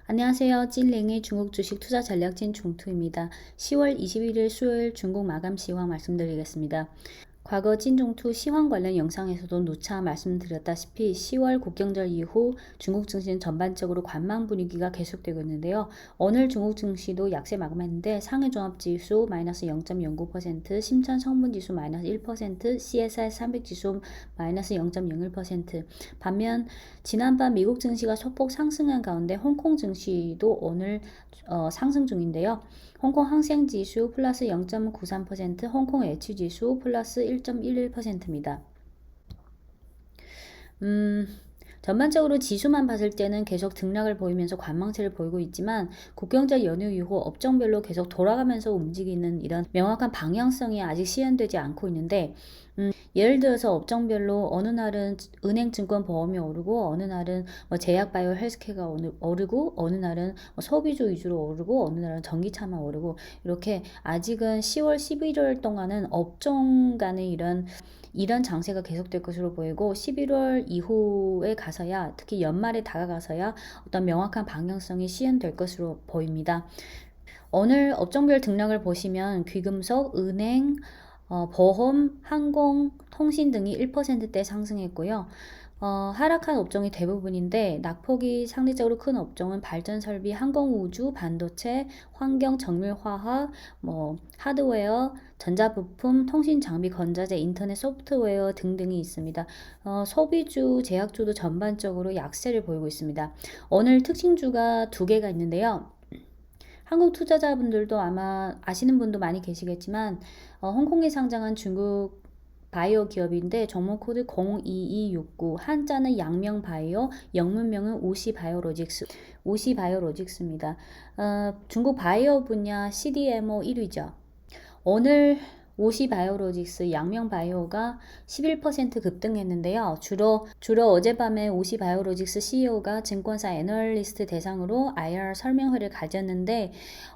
안녕하세요. 찐랭의 중국 주식 투자 전략진 중투입니다. 10월 21일 수요일 중국 마감 시황 말씀드리겠습니다. 과거 찐중투 시황 관련 영상에서도 누차 말씀드렸다시피 10월 국경절 이후 중국 증시는 전반적으로 관망 분위기가 계속되고 있는데요. 오늘 중국 증시도 약세 마감했는데 상해 종합지수 마이너스 0.09%, 심천 성분지수 마이너스 1%, CSI 300지수 마이너스 0.01%. 반면 지난밤 미국 증시가 소폭 상승한 가운데 홍콩 증시도 오늘 상승 중인데요. 홍콩 항생지수 플러스 0.93%, 홍콩 H지수 플러스 1.11%입니다. 전반적으로 지수만 봤을 때는 계속 등락을 보이면서 관망세를 보이고 있지만 국경절 연휴 이후 업종별로 계속 돌아가면서 움직이는 이런 명확한 방향성이 아직 시현되지 않고 있는데 예를 들어서 업종별로 어느 날은 은행, 증권, 보험이 오르고 어느 날은 제약, 바이오, 헬스케어가 오르고 어느 날은 소비주 위주로 오르고 어느 날은 전기차만 오르고 이렇게 아직은 10월, 11월 동안은 업종 간의 이런 장세가 계속될 것으로 보이고 11월 이후에 가서야 특히 연말에 다가가서야 어떤 명확한 방향성이 시현될 것으로 보입니다. 오늘 업종별 등락을 보시면 귀금속, 은행, 보험, 항공, 통신 등이 1%대 상승했고요. 하락한 업종이 대부분인데 낙폭이 상대적으로 큰 업종은 발전설비, 항공우주, 반도체, 환경, 정밀화학, 하드웨어, 전자부품, 통신장비, 건자재, 인터넷 소프트웨어 등등이 있습니다. 소비주, 제약주도 전반적으로 약세를 보이고 있습니다. 오늘 특징주가 두 개가 있는데요. 한국 투자자분들도 아마 아시는 분도 많이 계시겠지만 홍콩에 상장한 중국 바이오 기업인데 종목 코드 02269, 한자는 양명바이오, 영문명은 우시바이오로직스입니다. 중국 바이오 분야 CDMO 1위죠. 오늘 오시바이오로직스 양명바이오가 11% 급등했는데요. 주로 어젯밤에 오시바이오로직스 CEO가 증권사 애널리스트 대상으로 IR 설명회를 가졌는데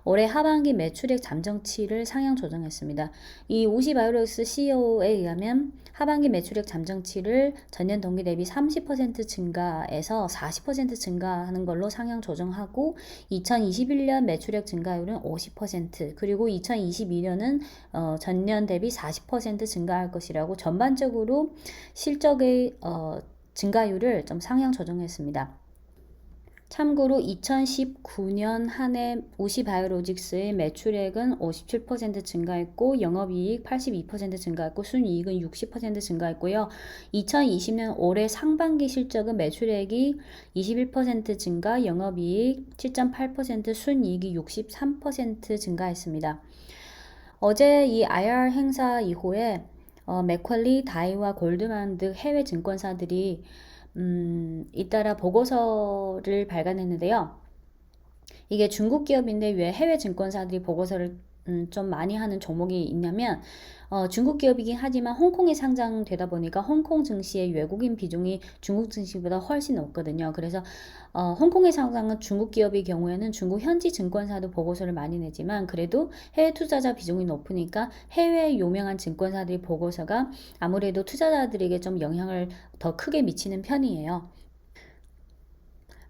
올해 하반기 매출액 잠정치를 상향 조정했습니다. 이 오시바이오로직스 CEO에 의하면 하반기 매출액 잠정치를 전년 동기 대비 30% 증가에서 40% 증가하는 걸로 상향 조정하고 2021년 매출액 증가율은 50%, 그리고 2022년은 전년 대비 40% 증가할 것이라고 전반적으로 실적의 증가율을 좀 상향 조정했습니다. 참고로 2019년 한 해 우시바이오로직스의 매출액은 57% 증가했고 영업이익 82% 증가했고 순이익은 60% 증가했고요. 2020년 올해 상반기 실적은 매출액이 21% 증가, 영업이익 7.8%, 순이익이 63% 증가했습니다. 어제 이 IR 행사 이후에 맥퀄리, 다이와 골드만 등 해외 증권사들이 잇따라 보고서를 발간했는데요. 이게 중국 기업인데 왜 해외 증권사들이 보고서를 좀 많이 하는 종목이 있냐면 중국 기업이긴 하지만 홍콩에 상장되다 보니까 홍콩 증시의 외국인 비중이 중국 증시보다 훨씬 높거든요. 그래서 홍콩에 상장은 중국 기업의 경우에는 중국 현지 증권사도 보고서를 많이 내지만 그래도 해외 투자자 비중이 높으니까 해외 유명한 증권사들의 보고서가 아무래도 투자자들에게 좀 영향을 더 크게 미치는 편이에요.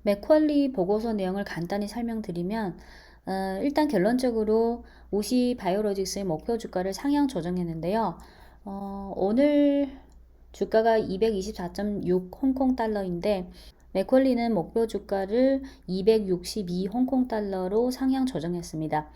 맥퀄리 보고서 내용을 간단히 설명드리면 일단 결론적으로 오시 바이오로직스의 목표 주가를 상향 조정했는데요. 오늘 주가가 224.6 홍콩 달러인데 맥퀄리는 목표 주가를 262 홍콩 달러로 상향 조정했습니다.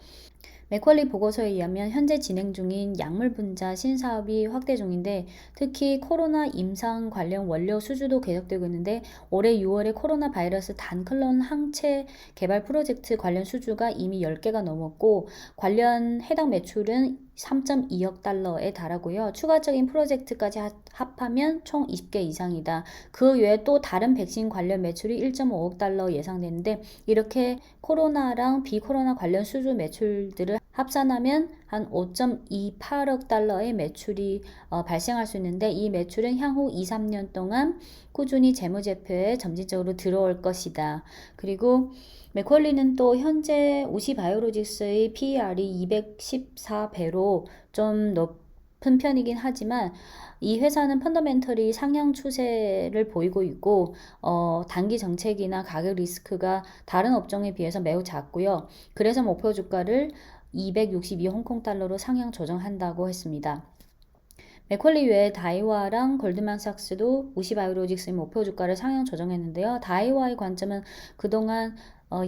맥퀄리 보고서에 의하면 현재 진행 중인 약물 분자 신사업이 확대 중인데 특히 코로나 임상 관련 원료 수주도 계속되고 있는데 올해 6월에 코로나 바이러스 단클론 항체 개발 프로젝트 관련 수주가 이미 10개가 넘었고 관련 해당 매출은 3.2억 달러에 달하고요. 추가적인 프로젝트까지 합하면 총 20개 이상이다. 그 외에 또 다른 백신 관련 매출이 1.5억 달러 예상되는데 이렇게 코로나랑 비코로나 관련 수주 매출들을 합산하면 한 5.28억 달러의 매출이 발생할 수 있는데 이 매출은 향후 2, 3년 동안 꾸준히 재무제표에 점진적으로 들어올 것이다. 그리고 맥퀄리는 또 현재 우시바이오로직스의 PER이 214배로 좀 높은 편이긴 하지만 이 회사는 펀더멘털이 상향 추세를 보이고 있고 단기 정책이나 가격 리스크가 다른 업종에 비해서 매우 작고요. 그래서 목표 주가를 262 홍콩 달러로 상향 조정한다고 했습니다. 맥컬리 외에 다이와랑 골드만삭스도 50아이오로직스의 목표 주가를 상향 조정했는데요. 다이와의 관점은 그동안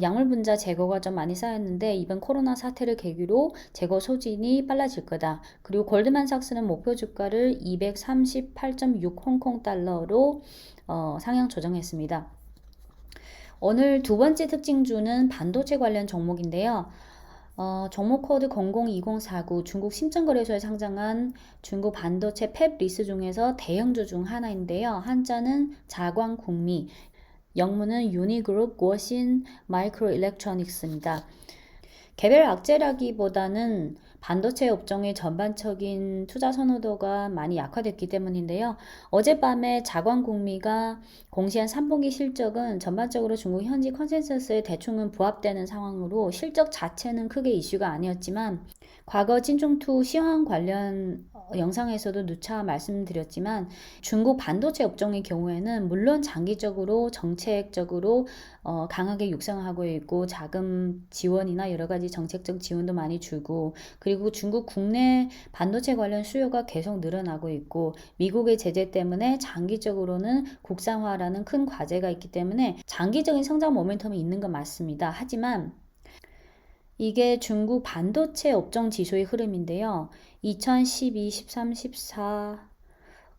약물 분자 재고가 좀 많이 쌓였는데 이번 코로나 사태를 계기로 재고 소진이 빨라질 거다. 그리고 골드만삭스는 목표 주가를 238.6 홍콩 달러로 상향 조정했습니다. 오늘 두 번째 특징주는 반도체 관련 종목인데요. 종목 코드 002049 중국 심전거래소에 상장한 중국 반도체 팹 리스 중에서 대형주 중 하나인데요. 한자는 자광국미, 영문은 유니그룹 고신 마이크로 일렉트로닉스입니다. 개별 악재라기보다는 반도체 업종의 전반적인 투자 선호도가 많이 약화됐기 때문인데요. 어젯밤에 자광국미가 공시한 3분기 실적은 전반적으로 중국 현지 컨센서스에 대충은 부합되는 상황으로 실적 자체는 크게 이슈가 아니었지만 과거 찐중투 시황 관련 영상에서도 누차 말씀드렸지만 중국 반도체 업종의 경우에는 물론 장기적으로 정책적으로 강하게 육성하고 있고 자금 지원이나 여러 가지 정책적 지원도 많이 주고 그리고 중국 국내 반도체 관련 수요가 계속 늘어나고 있고 미국의 제재 때문에 장기적으로는 국산화라는 큰 과제가 있기 때문에 장기적인 성장 모멘텀이 있는 건 맞습니다. 하지만 이게 중국 반도체 업종 지수의 흐름인데요. 2012, 13, 14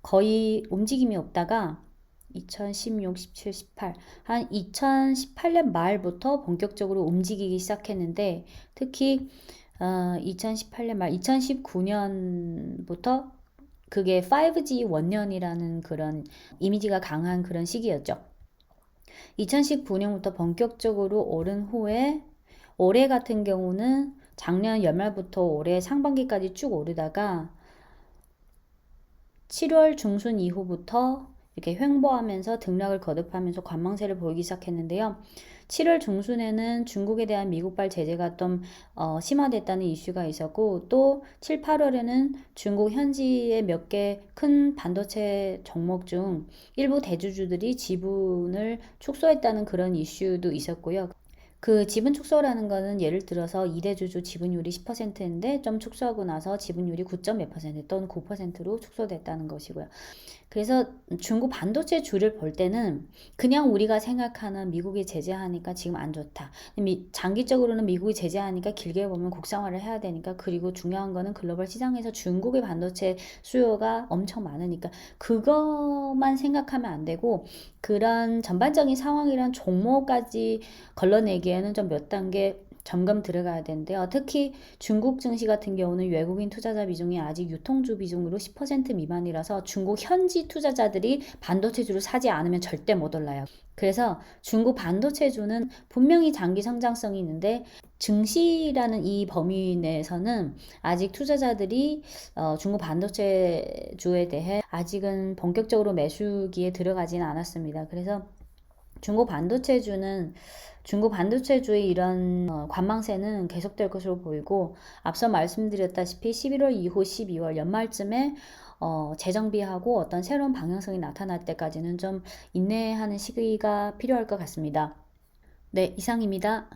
거의 움직임이 없다가 2016, 17, 18, 한 2018년 말부터 본격적으로 움직이기 시작했는데 특히 2018년 말, 2019년부터 그게 5G 원년이라는 그런 이미지가 강한 그런 시기였죠. 2019년부터 본격적으로 오른 후에 올해 같은 경우는 작년 연말부터 올해 상반기까지 쭉 오르다가 7월 중순 이후부터 이렇게 횡보하면서 등락을 거듭하면서 관망세를 보이기 시작했는데요. 7월 중순에는 중국에 대한 미국발 제재가 좀 심화됐다는 이슈가 있었고 또 7, 8월에는 중국 현지의 몇 개 큰 반도체 종목 중 일부 대주주들이 지분을 축소했다는 그런 이슈도 있었고요. 그 지분 축소라는 거는 예를 들어서 2대주주 지분율이 10%인데 좀 축소하고 나서 지분율이 9.몇 % 또는 9%로 축소됐다는 것이고요. 그래서 중국 반도체 주를 볼 때는 그냥 우리가 생각하는 미국이 제재하니까 지금 안 좋다. 장기적으로는 미국이 제재하니까 길게 보면 국산화를 해야 되니까 그리고 중요한 거는 글로벌 시장에서 중국의 반도체 수요가 엄청 많으니까 그것만 생각하면 안 되고 그런 전반적인 상황이란 종목까지 걸러내기에는 좀 몇 단계 점검 들어가야 되는데요. 특히 중국 증시 같은 경우는 외국인 투자자 비중이 아직 유통주 비중으로 10% 미만이라서 중국 현지 투자자들이 반도체주를 사지 않으면 절대 못 올라요. 그래서 중국 반도체주는 분명히 장기 성장성이 있는데 증시라는 이 범위 내에서는 아직 투자자들이 중국 반도체주에 대해 아직은 본격적으로 매수기에 들어가지는 않았습니다. 그래서 중국 반도체주의 이런 관망세는 계속될 것으로 보이고 앞서 말씀드렸다시피 11월 이후 12월 연말쯤에 재정비하고 어떤 새로운 방향성이 나타날 때까지는 좀 인내하는 시기가 필요할 것 같습니다. 네, 이상입니다.